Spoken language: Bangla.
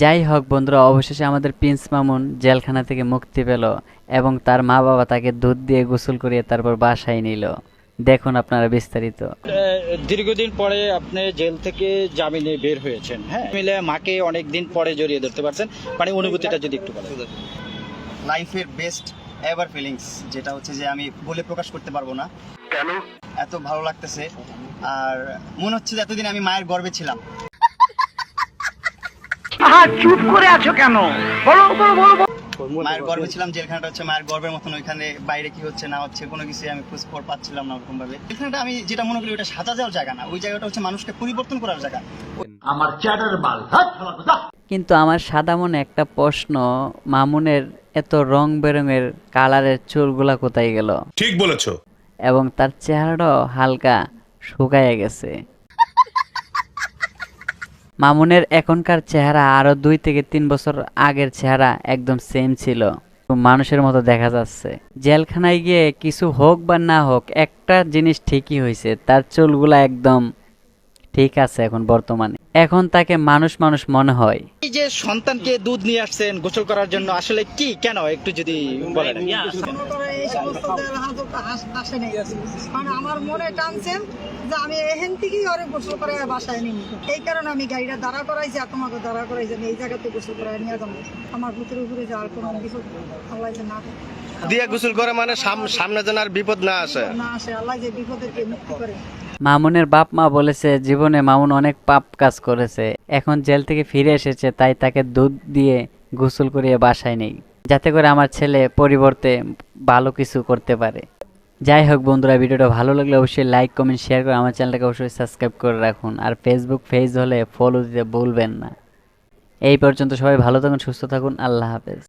যাই হোক বন্ধুরা, অবশেষে আমাদের প্রিন্স মামুন জেলখানা থেকে মুক্তি পেল এবং তার মা বাবা তাকে দুধ দিয়ে গোসল করিয়ে তারপর বাসায় নিল। দেখুন আপনারা বিস্তারিত। দীর্ঘদিন পরে আপনি জেল থেকে জামিনে বের হয়েছেন, হ্যাঁ, মিলে মাকে অনেক দিন পরে জড়িয়ে ধরতে পারছেন, মানে অনুভূতিটা যদি একটু বলেন। লাইফের বেস্ট এভার ফিলিংস, যেটা হচ্ছে যে আমি বলে প্রকাশ করতে পারবো না। কেন এত ভালো লাগতেছে, আর মনে হচ্ছে যে এতদিন আমি মায়ের গর্ভে ছিলাম। চুপ করে আছো কেন? বলো বলো বলো। মায়ের গর্ভে ছিলাম, জেলখানাটা হচ্ছে মায়ের গর্ভের মতন। ওইখানে বাইরে কি হচ্ছে না হচ্ছে কোনো কিছু আমি খোঁজ খবর পাচ্ছিলাম না ওরকম ভাবে। জেলখানাটা আমি যেটা মনে করি ওটা সাজা যাওয়ার জায়গা না, ওই জায়গাটা হচ্ছে মানুষকে পরিবর্তন করার জায়গা। আমার চ্যাটার বাল। কিন্তু আমার সাদা মনে একটা প্রশ্ন, মামুনের এত রং বেরঙের কালারের চুলগুলা কোথায় গেল? ঠিক বলেছো। এবং তার চেহারাটাও হালকা শুকায় গেছে। মামুনের এখনকার চেহারা আরো 2 থেকে 3 বছর আগের চেহারা একদম সেম ছিল, মানুষের মতো দেখা যাচ্ছে। জেলখানায় গিয়ে কিছু হোক বা না হোক, একটা জিনিস ঠিকই হয়েছে, তার চুলগুলা একদম ঠিক আছে এখন বর্তমানে। এখন তাকে মানুষ মানুষ মনে হয়। এই যে সন্তানকে দুধ নিয়ে আসছেন গোসল করার জন্য, আসলে কি কেন একটু যদি বলেন। এই সমস্ত আসে নাই, মানে আমার মনে টানছেন যে আমি এখান থেকেই ওরে গোসল করে বাসায় নিই। এই কারণে আমি গাড়িটা দাঁড়া করাইছি, আর তোমাকে দাঁড়া করাইছি এই জায়গাতে গোসল করে নিয়ে যাবো। আমার ভিতরে উপরে যাওয়ার কোনো কিছু আল্লাহ যে না দিয়ে গোসল করে, মানে সামনে যেন আর বিপদ না আসে। আল্লাহ যে বিপদেরকে মুক্তি করে। মামুনের বাপ মা বলেছে জীবনে মামুন অনেক পাপ কাজ করেছে, এখন জেল থেকে ফিরে এসেছে, তাই তাকে দুধ দিয়ে গোসল করিয়ে বাসায় নেই, যাতে করে আমার ছেলে পরিবর্তে ভালো কিছু করতে পারে। যাই হোক বন্ধুরা, ভিডিওটা ভালো লাগলে অবশ্যই লাইক কমেন্ট শেয়ার করে আমার চ্যানেলটাকে অবশ্যই সাবস্ক্রাইব করে রাখুন, আর ফেসবুক পেজ হলে ফলো দিতে ভুলবেন না। এই পর্যন্ত সবাই ভালো থাকুন, সুস্থ থাকুন, আল্লাহ হাফেজ।